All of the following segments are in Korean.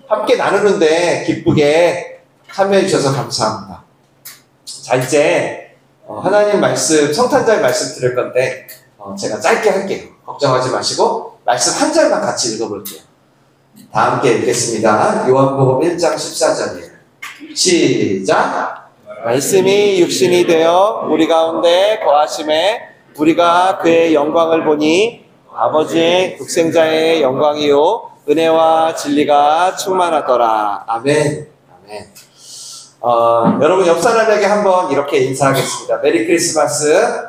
함께 나누는데 기쁘게 참여해 주셔서 감사합니다. 자, 이제 하나님 말씀, 성탄절 말씀 드릴 건데 제가 짧게 할게요. 걱정하지 마시고 말씀 한 절만 같이 읽어볼게요. 다 함께 읽겠습니다. 요한복음 1장 14절이에요. 시작! 말씀이 육신이 되어 우리 가운데 거하심에 우리가 그의 영광을 보니 아버지의 독생자의 영광이요 은혜와 진리가 충만하더라. 아멘. 아멘. 여러분 옆 사람에게 한번 이렇게 인사하겠습니다. 메리 크리스마스.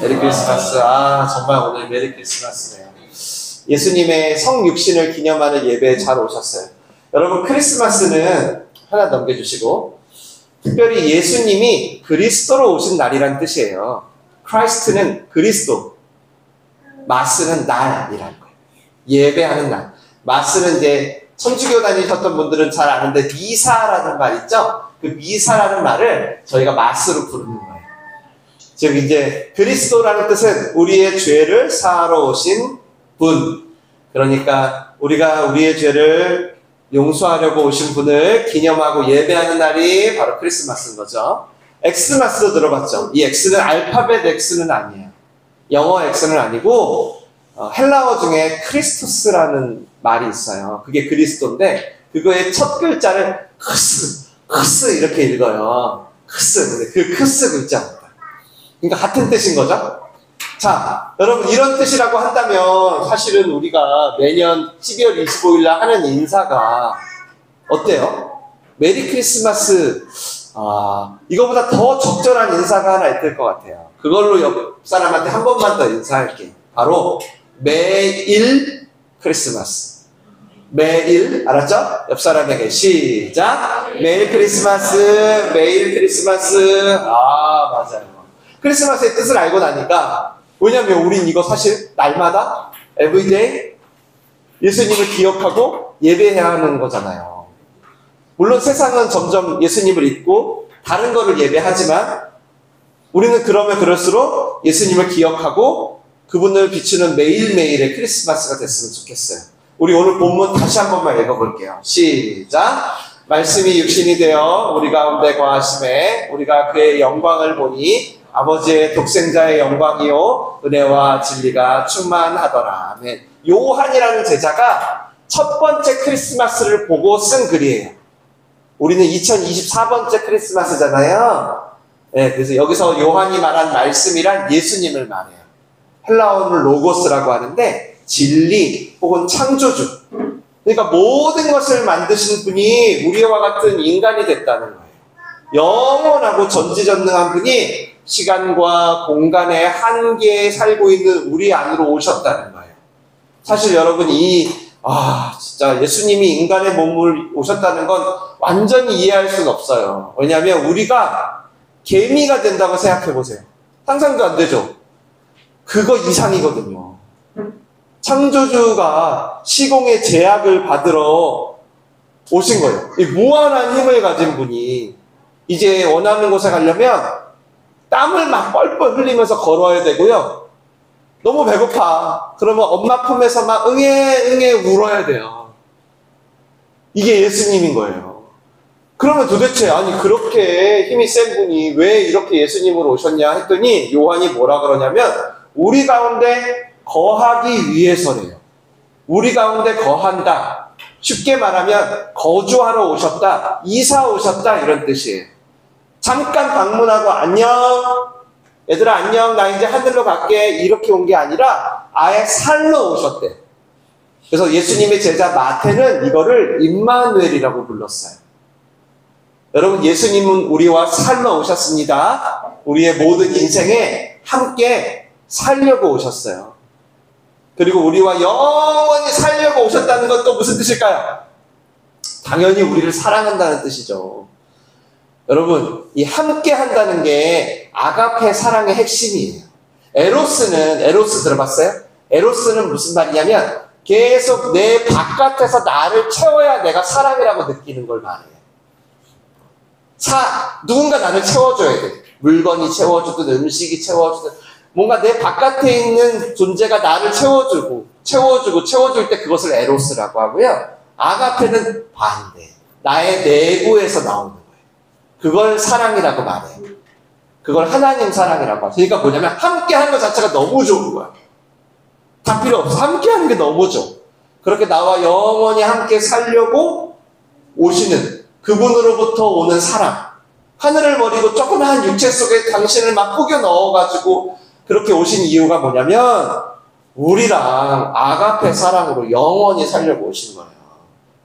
메리 크리스마스. 정말 오늘 메리 크리스마스네요. 예수님의 성육신을 기념하는 예배에 잘 오셨어요. 여러분 크리스마스는 하나 넘겨주시고 특별히 예수님이 그리스도로 오신 날이란 뜻이에요. 크라이스트는 그리스도, 마스는 날이라는 거예요. 예배하는 날. 마스는 이제 천주교 다니셨던 분들은 잘 아는데 미사라는 말 있죠? 그 미사라는 말을 저희가 마스로 부르는 거예요. 즉 이제 그리스도라는 뜻은 우리의 죄를 사하러 오신 분. 그러니까 우리가 우리의 죄를 용서하려고 오신 분을 기념하고 예배하는 날이 바로 크리스마스인 거죠. 엑스마스도 들어봤죠? 이 X는 알파벳 X는 아니에요. 영어 X는 아니고 헬라어 중에 크리스토스라는 말이 있어요. 그게 그리스도인데 그거의 첫 글자를 크스 이렇게 읽어요. 크스. 그 크스 글자입니다. 그러니까 같은 뜻인 거죠. 자, 여러분 이런 뜻이라고 한다면 사실은 우리가 매년 12월 25일 날 하는 인사가 어때요? 메리 크리스마스. 이거보다 더 적절한 인사가 하나 있을 것 같아요. 그걸로 옆 사람한테 한 번만 더 인사할게요. 바로 매일 크리스마스. 매일, 알았죠? 옆 사람에게 시작. 매일 크리스마스, 매일 크리스마스. 맞아요. 크리스마스의 뜻을 알고 나니까, 왜냐면 우린 이거 사실 날마다 everyday 예수님을 기억하고 예배해야 하는 거잖아요. 물론 세상은 점점 예수님을 잊고 다른 거를 예배하지만 우리는 그러면 그럴수록 예수님을 기억하고 그분을 비추는 매일매일의 크리스마스가 됐으면 좋겠어요. 우리 오늘 본문 다시 한 번만 읽어볼게요. 시작! 말씀이 육신이 되어 우리 가운데 거하심에 우리가 그의 영광을 보니 아버지의 독생자의 영광이요 은혜와 진리가 충만하더라. 아멘. 요한이라는 제자가 첫 번째 크리스마스를 보고 쓴 글이에요. 우리는 2024번째 크리스마스잖아요. 네, 그래서 여기서 요한이 말한 말씀이란 예수님을 말해요. 헬라어는 로고스라고 하는데 진리 혹은 창조주. 그러니까 모든 것을 만드신 분이 우리와 같은 인간이 됐다는 거예요. 영원하고 전지전능한 분이 시간과 공간의 한계에 살고 있는 우리 안으로 오셨다는 거예요. 사실 여러분 진짜 예수님이 인간의 몸을 오셨다는 건 완전히 이해할 수는 없어요. 왜냐하면 우리가 개미가 된다고 생각해 보세요. 상상도 안 되죠? 그거 이상이거든요. 창조주가 시공의 제약을 받으러 오신 거예요. 이 무한한 힘을 가진 분이 이제 원하는 곳에 가려면 땀을 막 뻘뻘 흘리면서 걸어야 되고요. 너무 배고파. 그러면 엄마 품에서 막 응애 울어야 돼요. 이게 예수님인 거예요. 그러면 도대체 그렇게 힘이 센 분이 왜 이렇게 예수님으로 오셨냐 했더니 요한이 뭐라 그러냐면 우리 가운데 거하기 위해서래요. 우리 가운데 거한다. 쉽게 말하면 거주하러 오셨다. 이사 오셨다 이런 뜻이에요. 잠깐 방문하고 안녕. 얘들아 안녕 나 이제 하늘로 갈게 이렇게 온 게 아니라 아예 살러 오셨대. 그래서 예수님의 제자 마태는 이거를 임마누엘이라고 불렀어요. 여러분 예수님은 우리와 살러 오셨습니다. 우리의 모든 인생에 함께 살려고 오셨어요. 그리고 우리와 영원히 살려고 오셨다는 건 또 무슨 뜻일까요? 당연히 우리를 사랑한다는 뜻이죠. 여러분 이 함께 한다는 게 아가페 사랑의 핵심이에요. 에로스 들어봤어요? 에로스는 무슨 말이냐면 계속 내 바깥에서 나를 채워야 내가 사랑이라고 느끼는 걸 말해요. 누군가 나를 채워줘야 돼. 물건이 채워주든 음식이 채워주든 뭔가 내 바깥에 있는 존재가 나를 채워줄 때 그것을 에로스라고 하고요. 아가페는 반대. 나의 내부에서 나오는 거예요. 그걸 사랑이라고 말해요. 그걸 하나님 사랑이라고 하죠. 그러니까 뭐냐면 함께 하는 것 자체가 너무 좋은 거야. 다 필요 없어. 함께 하는 게 너무 좋아. 그렇게 나와 영원히 함께 살려고 오시는 그분으로부터 오는 사랑. 하늘을 버리고 조그마한 육체 속에 당신을 막 꾸겨 넣어가지고 그렇게 오신 이유가 뭐냐면 우리랑 아가페 사랑으로 영원히 살려고 오신 거예요.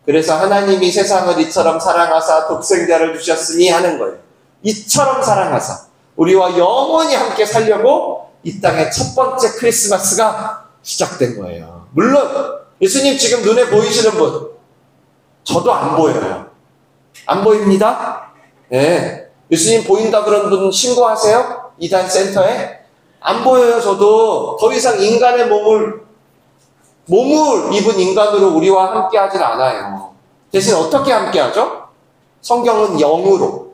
그래서 하나님이 세상을 이처럼 사랑하사 독생자를 주셨으니 하는 거예요. 이처럼 사랑하사 우리와 영원히 함께 살려고 이 땅의 첫 번째 크리스마스가 시작된 거예요. 물론 예수님 지금 눈에 보이시는 분, 저도 안 보여요. 안 보입니다? 네. 예수님 보인다 그런 분 신고하세요? 이단 센터에? 안 보여요. 저도 더 이상 인간의 몸을 입은 인간으로 우리와 함께 하질 않아요. 대신 어떻게 함께 하죠? 성경은 영으로,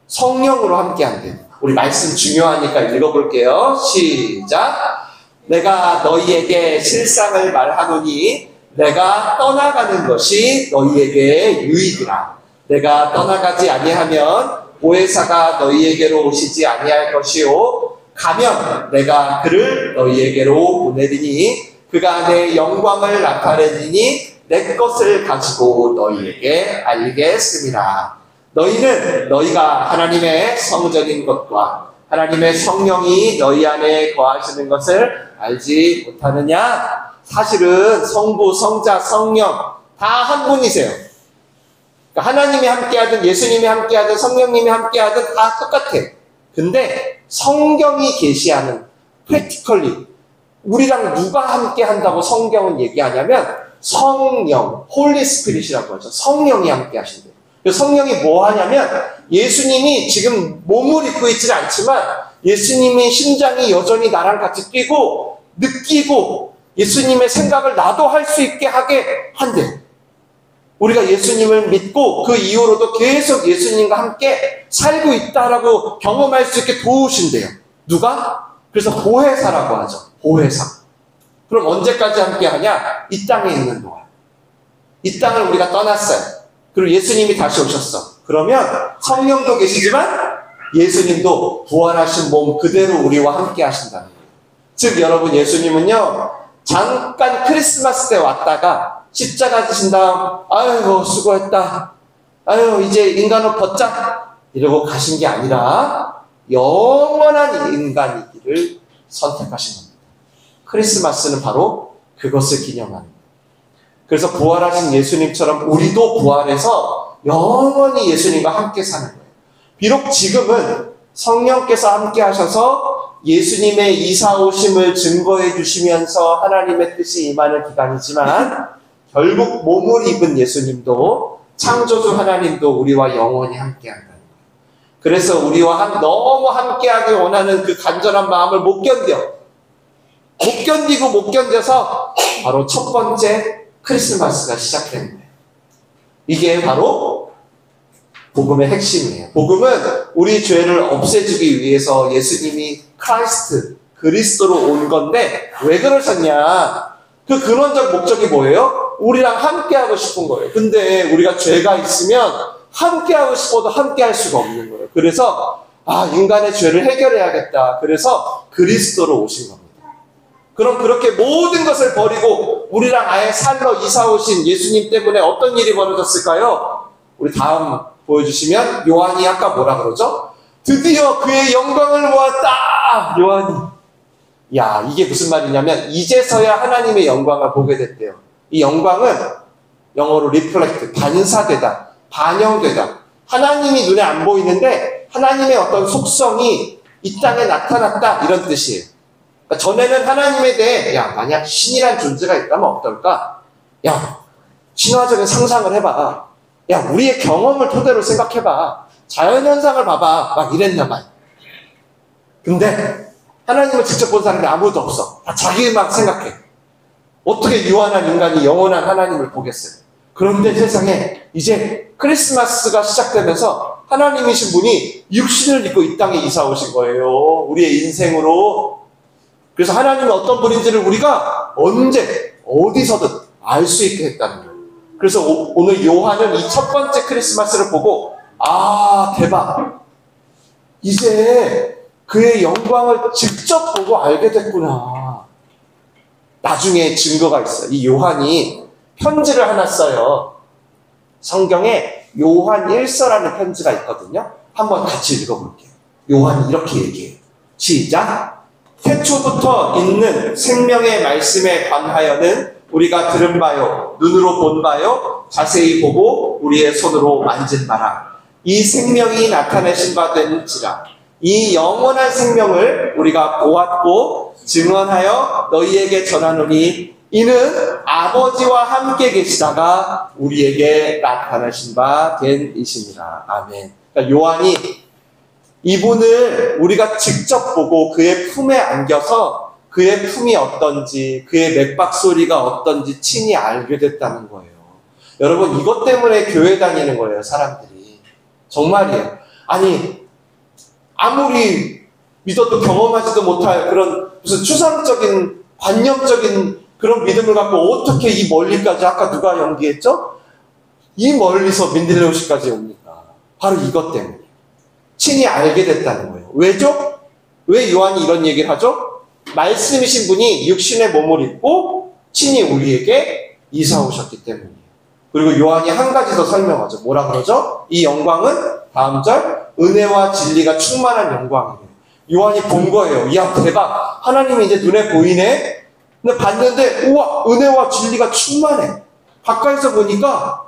성령으로 함께 한대요. 우리 말씀 중요하니까 읽어볼게요. 시작. 내가 너희에게 실상을 말하노니 내가 떠나가는 것이 너희에게 유익이라. 내가 떠나가지 아니하면 보혜사가 너희에게로 오시지 아니할 것이요 가면 내가 그를 너희에게로 보내리니 그가 내 영광을 나타내리니 내 것을 가지고 너희에게 알리겠습니다. 너희는 너희가 하나님의 성전인 것과 하나님의 성령이 너희 안에 거하시는 것을 알지 못하느냐? 사실은 성부, 성자, 성령 다 한 분이세요. 그러니까 하나님이 함께하든 예수님이 함께하든 성령님이 함께하든 다 똑같아. 근데 성경이 계시하는 practically 우리랑 누가 함께한다고 성경은 얘기하냐면 성령, 홀리 스피릿이라고 하죠. 성령이 함께하신대요. 성령이 뭐 하냐면 예수님이 지금 몸을 입고 있지는 않지만 예수님의 심장이 여전히 나랑 같이 뛰고 느끼고 예수님의 생각을 나도 할 수 있게 하게 한대. 우리가 예수님을 믿고 그 이후로도 계속 예수님과 함께 살고 있다라고 경험할 수 있게 도우신대요. 누가? 그래서 보혜사라고 하죠. 보혜사. 그럼 언제까지 함께 하냐? 이 땅에 있는 동안. 이 땅을 우리가 떠났어요. 그리고 예수님이 다시 오셨어. 그러면 성령도 계시지만 예수님도 부활하신 몸 그대로 우리와 함께 하신다는 거예요. 즉 여러분 예수님은요 잠깐 크리스마스 때 왔다가 십자가 지신 다음 아유 수고했다. 아유 이제 인간을 벗자. 이러고 가신 게 아니라 영원한 인간이기를 선택하신 겁니다. 크리스마스는 바로 그것을 기념하는 거예요. 그래서 부활하신 예수님처럼 우리도 부활해서 영원히 예수님과 함께 사는 거예요. 비록 지금은 성령께서 함께 하셔서 예수님의 이사오심을 증거해 주시면서 하나님의 뜻이 임하는 기간이지만 결국 몸을 입은 예수님도 창조주 하나님도 우리와 영원히 함께 한다는 거예요. 그래서 우리와 너무 함께하기 원하는 그 간절한 마음을 못 견디고 못 견뎌서 바로 첫 번째 크리스마스가 시작된 거예요. 이게 바로 복음의 핵심이에요. 복음은 우리 죄를 없애주기 위해서 예수님이 그리스도로 온 건데 왜 그러셨냐? 그 근원적 목적이 뭐예요? 우리랑 함께하고 싶은 거예요. 근데 우리가 죄가 있으면 함께하고 싶어도 함께할 수가 없는 거예요. 그래서 인간의 죄를 해결해야겠다. 그래서 그리스도로 오신 겁니다. 그럼 그렇게 모든 것을 버리고 우리랑 아예 살러 이사 오신 예수님 때문에 어떤 일이 벌어졌을까요? 우리 다음 보여주시면 요한이 아까 뭐라 그러죠? 드디어 그의 영광을 보았다! 요한이. 야, 이게 무슨 말이냐면 이제서야 하나님의 영광을 보게 됐대요. 이 영광은 영어로 reflect, 반사되다, 반영되다. 하나님이 눈에 안 보이는데 하나님의 어떤 속성이 이 땅에 나타났다 이런 뜻이에요. 그러니까 전에는 하나님에 대해 만약 신이란 존재가 있다면 어떨까? 신화적인 상상을 해봐. 우리의 경험을 토대로 생각해봐. 자연현상을 봐봐. 막 이랬나 봐요. 근데 하나님을 직접 본 사람이 아무도 없어. 다 자기만 생각해. 어떻게 유한한 인간이 영원한 하나님을 보겠어요? 그런데 세상에 이제 크리스마스가 시작되면서 하나님이신 분이 육신을 입고 이 땅에 이사 오신 거예요. 우리의 인생으로. 그래서 하나님은 어떤 분인지를 우리가 언제 어디서든 알 수 있게 했다는 거예요. 그래서 오늘 요한은 이 첫 번째 크리스마스를 보고 아, 대박. 이제 그의 영광을 직접 보고 알게 됐구나. 나중에 증거가 있어요. 이 요한이 편지를 하나 써요. 성경에 요한 1서라는 편지가 있거든요. 한번 같이 읽어볼게요. 요한이 이렇게 얘기해요. 시작. 태초부터 있는 생명의 말씀에 관하여는 우리가 들은 바요, 눈으로 본 바요, 자세히 보고 우리의 손으로 만진 바라. 이 생명이 나타내신 바 된지라. 이 영원한 생명을 우리가 보았고 증언하여 너희에게 전하노니 이는 아버지와 함께 계시다가 우리에게 나타나신 바 된 이시니라. 아멘. 그러니까 요한이 이분을 우리가 직접 보고 그의 품에 안겨서 그의 품이 어떤지, 그의 맥박 소리가 어떤지 친히 알게 됐다는 거예요. 여러분, 이것 때문에 교회 다니는 거예요, 사람들이. 정말이에요. 아니, 아무리 믿어도 경험하지도 못할 그런 무슨 추상적인, 관념적인 그런 믿음을 갖고 어떻게 이 멀리까지, 아까 누가 연기했죠? 이 멀리서 민들레오시까지 옵니까? 바로 이것 때문에. 친히 알게 됐다는 거예요. 왜죠? 왜 요한이 이런 얘기를 하죠? 말씀이신 분이 육신의 몸을 입고 친히 우리에게 이사 오셨기 때문이에요. 그리고 요한이 한 가지 더 설명하죠. 뭐라 그러죠? 이 영광은 다음 절 은혜와 진리가 충만한 영광이에요. 요한이 본 거예요. 이야, 대박. 하나님이 이제 눈에 보이네. 근데 봤는데 우와, 은혜와 진리가 충만해. 가까이서 보니까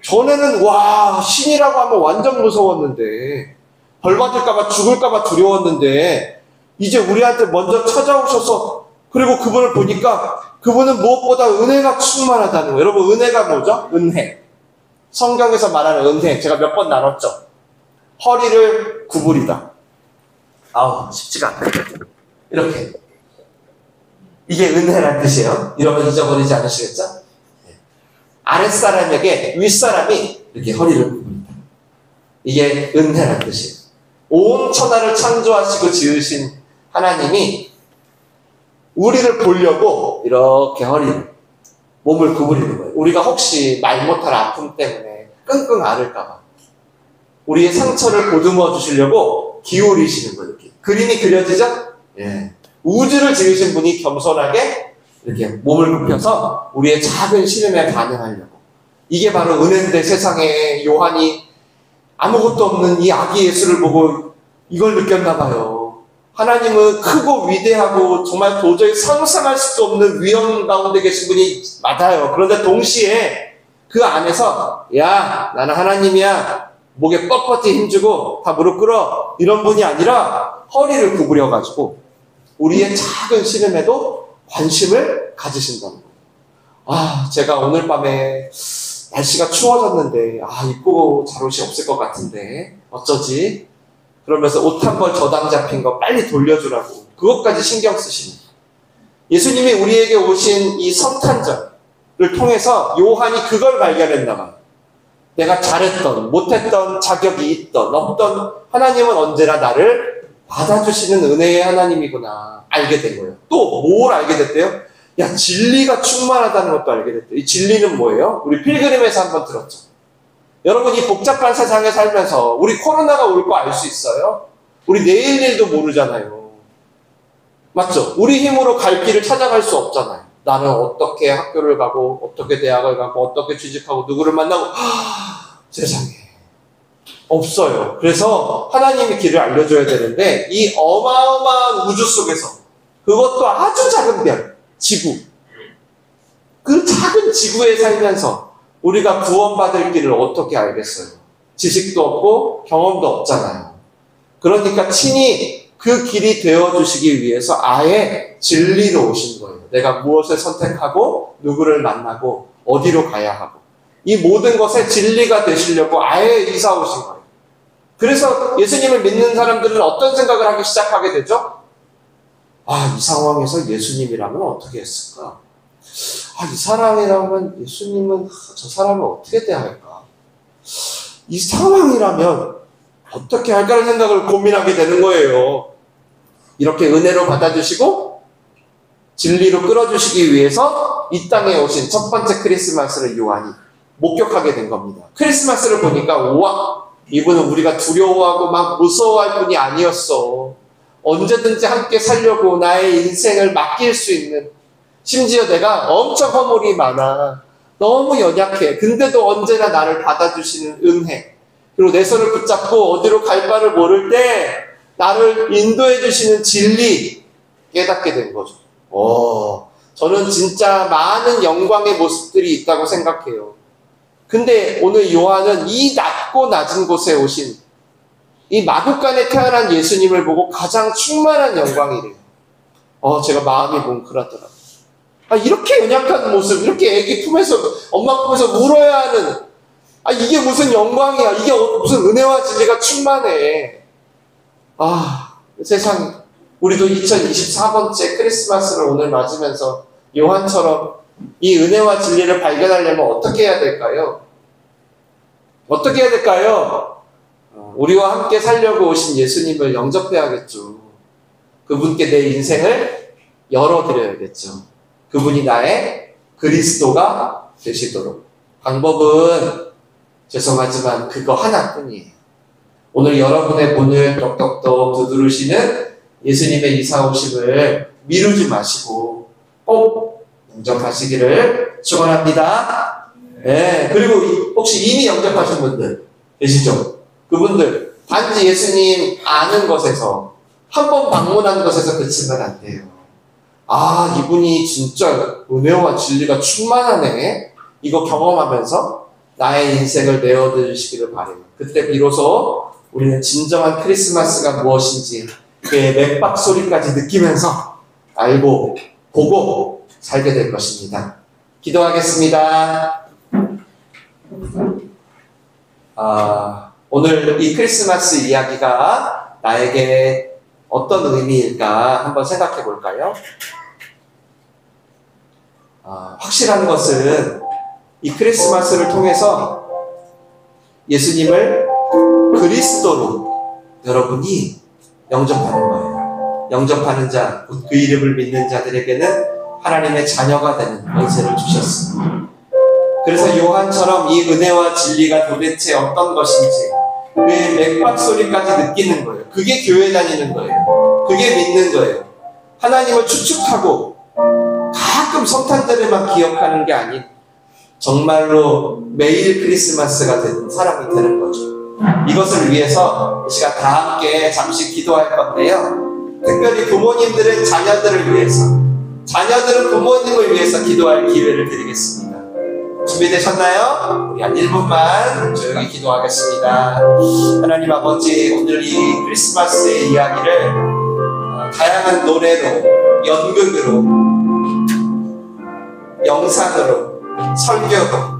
전에는 와, 신이라고 하면 완전 무서웠는데 벌 받을까봐 죽을까봐 두려웠는데 이제 우리한테 먼저 찾아오셔서 그리고 그분을 보니까 그분은 무엇보다 은혜가 충만하다는 거예요. 여러분, 은혜가 뭐죠? 은혜. 성경에서 말하는 은혜, 제가 몇 번 나눴죠. 허리를 구부리다. 아우, 쉽지가 않아요. 이렇게. 이게 은혜란 뜻이에요. 이러면 잊어버리지 않으시겠죠? 아랫사람에게 윗사람이 이렇게 허리를 구부린다. 이게 은혜란 뜻이에요. 온 천하를 창조하시고 지으신 하나님이 우리를 보려고 이렇게 허리를, 몸을 구부리는 거예요. 우리가 혹시 말 못할 아픔 때문에 끙끙 앓을까봐 우리의 상처를 보듬어 주시려고 기울이시는 거예요. 이렇게. 그림이 그려지죠? 예. 우주를 지으신 분이 겸손하게 이렇게 몸을 굽혀서 우리의 작은 시름에 반응하려고. 이게 바로 은혜인데 세상에 요한이 아무것도 없는 이 아기 예수를 보고 이걸 느꼈나 봐요. 하나님은 크고 위대하고 정말 도저히 상상할 수도 없는 위험 가운데 계신 분이 맞아요. 그런데 동시에 그 안에서 야, 나는 하나님이야. 목에 뻣뻣이 힘주고 다 무릎 꿇어. 이런 분이 아니라 허리를 구부려가지고 우리의 작은 시름에도 관심을 가지신다는 거예요. 아, 제가 오늘 밤에 날씨가 추워졌는데 입고 잘 옷이 없을 것 같은데 어쩌지? 그러면서 옷 한 벌 저당 잡힌 거 빨리 돌려주라고 그것까지 신경 쓰시는 예수님이 우리에게 오신 이 성탄절을 통해서 요한이 그걸 발견했나 봐요. 내가 잘했던 못했던 자격이 있던 없던 하나님은 언제나 나를 받아주시는 은혜의 하나님이구나 알게 된 거예요. 또 뭘 알게 됐대요? 야, 진리가 충만하다는 것도 알게 됐대요. 이 진리는 뭐예요? 우리 필그림에서 한번 들었죠. 여러분, 이 복잡한 세상에 살면서 우리 코로나가 올 거 알 수 있어요? 우리 내일 일도 모르잖아요. 맞죠? 우리 힘으로 갈 길을 찾아갈 수 없잖아요. 나는 어떻게 학교를 가고 어떻게 대학을 가고 어떻게 취직하고 누구를 만나고 세상에 없어요. 그래서 하나님이 길을 알려줘야 되는데 이 어마어마한 우주 속에서 그것도 아주 작은 별, 지구, 그 작은 지구에 살면서 우리가 구원받을 길을 어떻게 알겠어요? 지식도 없고 경험도 없잖아요. 그러니까 친히 그 길이 되어주시기 위해서 아예 진리로 오신 거예요. 내가 무엇을 선택하고 누구를 만나고 어디로 가야 하고 이 모든 것에 진리가 되시려고 아예 이사 오신 거예요. 그래서 예수님을 믿는 사람들은 어떤 생각을 하기 시작하게 되죠? 이 상황에서 예수님이라면 어떻게 했을까? 이 사람이라면 예수님은 저 사람을 어떻게 대할까? 이 상황이라면 어떻게 할까라는 생각을 고민하게 되는 거예요. 이렇게 은혜로 받아주시고 진리로 끌어주시기 위해서 이 땅에 오신 첫 번째 크리스마스를 요한이 목격하게 된 겁니다. 크리스마스를 보니까 우와, 이분은 우리가 두려워하고 막 무서워할 분이 아니었어. 언제든지 함께 살려고 나의 인생을 맡길 수 있는, 심지어 내가 엄청 허물이 많아. 너무 연약해. 근데도 언제나 나를 받아주시는 은혜. 그리고 내 손을 붙잡고 어디로 갈 바를 모를 때 나를 인도해 주시는 진리 깨닫게 된 거죠. 저는 진짜 많은 영광의 모습들이 있다고 생각해요. 근데 오늘 요한은 이 낮고 낮은 곳에 오신 이 마구간에 태어난 예수님을 보고 가장 충만한 영광이래요. 제가 마음이 뭉클하더라고요. 이렇게 연약한 모습, 이렇게 애기 품에서, 엄마 품에서 울어야 하는, 이게 무슨 영광이야. 이게 무슨 은혜와 진리가 충만해. 세상에. 우리도 2024번째 크리스마스를 오늘 맞으면서 요한처럼 이 은혜와 진리를 발견하려면 어떻게 해야 될까요? 어떻게 해야 될까요? 우리와 함께 살려고 오신 예수님을 영접해야겠죠. 그분께 내 인생을 열어드려야겠죠. 그분이 나의 그리스도가 되시도록. 방법은 죄송하지만 그거 하나뿐이에요. 오늘 여러분의 문을 똑똑똑 두드리시는 예수님의 이사오심을 미루지 마시고 꼭 영접하시기를 축원합니다. 네, 그리고 혹시 이미 영접하신 분들 계시죠? 그분들 단지 예수님 아는 것에서, 한 번 방문한 것에서 그치면 안 돼요. 이분이 진짜 은혜와 진리가 충만하네. 이거 경험하면서 나의 인생을 내어드리시기를 바래요. 그때 비로소 우리는 진정한 크리스마스가 무엇인지 그의 맥박 소리까지 느끼면서 알고 보고 살게 될 것입니다. 기도하겠습니다. 오늘 이 크리스마스 이야기가 나에게 어떤 의미일까 한번 생각해 볼까요? 확실한 것은 이 크리스마스를 통해서 예수님을 그리스도로 여러분이 영접하는 거예요. 영접하는 자, 그 이름을 믿는 자들에게는 하나님의 자녀가 되는 권세를 주셨습니다. 그래서 요한처럼 이 은혜와 진리가 도대체 어떤 것인지 그의 맥박 소리까지 느끼는 거예요. 그게 교회 다니는 거예요. 그게 믿는 거예요. 하나님을 추측하고 가끔 성탄절에만 기억하는 게 아닌 정말로 매일 크리스마스가 되는 사람이 되는 거죠. 이것을 위해서 이 시간 다 함께 잠시 기도할 건데요. 특별히 부모님들은 자녀들을 위해서, 자녀들은 부모님을 위해서 기도할 기회를 드리겠습니다. 준비되셨나요? 우리 한 1분만 조용히 기도하겠습니다. 하나님 아버지, 오늘 이 크리스마스의 이야기를 다양한 노래로, 연극으로, 영상으로, 설교로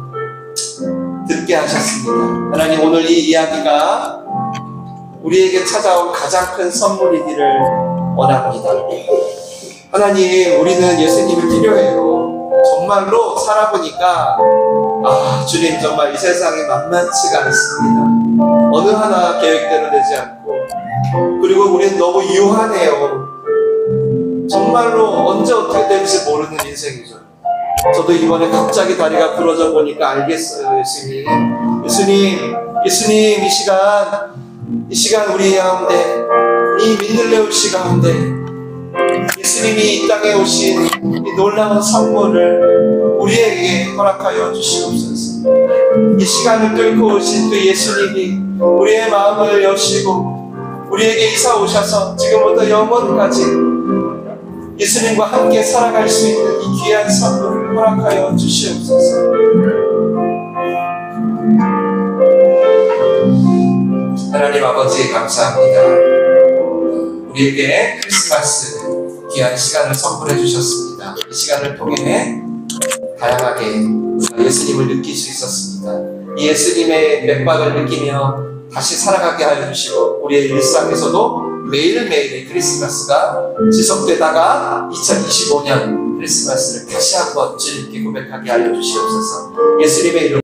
듣게 하셨습니다. 하나님, 오늘 이 이야기가 우리에게 찾아온 가장 큰 선물이기를 원합니다. 하나님, 우리는 예수님이 필요해요. 정말로 살아보니까 주님, 정말 이 세상이 만만치가 않습니다. 어느 하나 계획대로 되지 않고, 그리고 우리는 너무 유한해요. 정말로 언제 어떻게 될지 모르는 인생이죠. 저도 이번에 갑자기 다리가 부러져 보니까 알겠어요. 예수님, 이 시간 우리 가운데, 이 민들레 씨 가운데 예수님이 이 땅에 오신 이 놀라운 선물을 우리에게 허락하여 주시옵소서. 이 시간을 뚫고 오신 그 예수님이 우리의 마음을 여시고 우리에게 이사 오셔서 지금부터 영원까지 예수님과 함께 살아갈 수 있는 이 귀한 선물을 허락하여 주시옵소서. 하나님 아버지, 감사합니다. 우리에게 크리스마스 귀한 시간을 선물해 주셨습니다. 이 시간을 통해 다양하게 예수님을 느낄 수 있었습니다. 이 예수님의 맥박을 느끼며 다시 살아가게 하여 주시고 우리의 일상에서도 매일매일의 크리스마스가 지속되다가 2025년 크리스마스를 다시 한번 주님께 고백하게 하여 주시옵소서. 예수님의 이름